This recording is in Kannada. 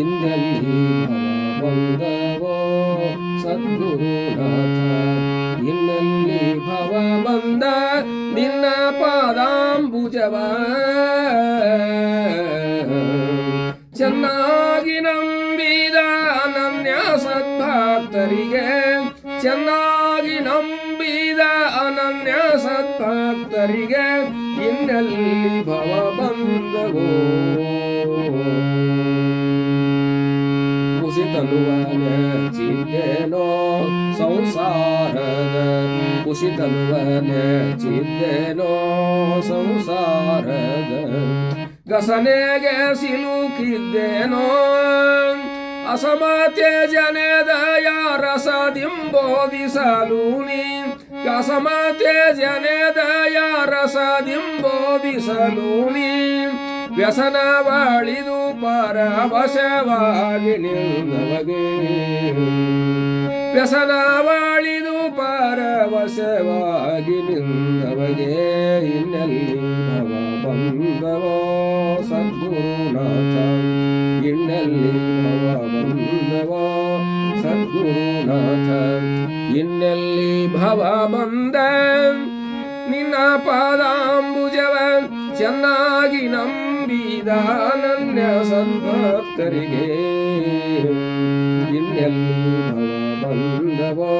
ಇನ್ನೆಲ್ಲಿ ಭವ ಬಂದವೋ ಸದ್ಗುರುನಾಥ, ಇನ್ನೆಲ್ಲಿ ಭವ ಬಂದ ನಿನ್ನ ಪಾದಾಂಬುಜವ ಚೆನ್ನಾಗಿ ನಂಬಿದ ಅನನ್ಯ ಸದ್ಭಕ್ತರಿಗೆ, ಚೆನ್ನಾಗಿ ನಂಬಿದ ಅನನ್ಯ ಸದ್ಭಕ್ತರಿಗೆ ಇನ್ನೆಲ್ಲಿ ಭವ ಬಂದವೋ. ಕುಸಿತನುವ ನೆಚ್ಚಿದ್ದೇನೋ ಸಂಸಾರದ, ಕುಸಿತನುವ ನೆಚ್ಚಿದ್ದೇನೋ ಸಂಸಾರದ, ಗಸನೆಗೆ ಸಿಲುಕಿದ್ದೇನೋ ಅಸಮತೆ ಜನೆದಯ ರಸದಿಂಬೋದಿಸಲು ನೀ, ಅಸಮತೆ ಜನೆದಯ ರಸದಿಂಬೋದಿಸಲು ನೀ, ವ್ಯಸನವಳಿದು ಪರವಶವಾಗಿ ನಿಂದವಗೆ, ವ್ಯಸನವಳಿದು ಪರವಶವಾಗಿ ನಿಂದವಗೆ ಇನ್ನೆಲ್ಲಿ ಭವ ಬಂದವೋ ಸದ್ಗುರುನಾಥ, ಇನ್ನೆಲ್ಲಿ ಭವ ಬಂದವೋ ಸದ್ಗುರುನಾಥ, ಇನ್ನೆಲ್ಲಿ ಭವ ಬಂದ ನಿನ್ನ ಪಾದಾಂಬುಜವ ಚೆನ್ನಾಗಿ ನಂಬಿದ ಅನನ್ಯ ಸದ್ಭಕ್ತರಿಗೆ ಇನ್ನೆಲ್ಲಿ ಭವ ಬಂದವೋ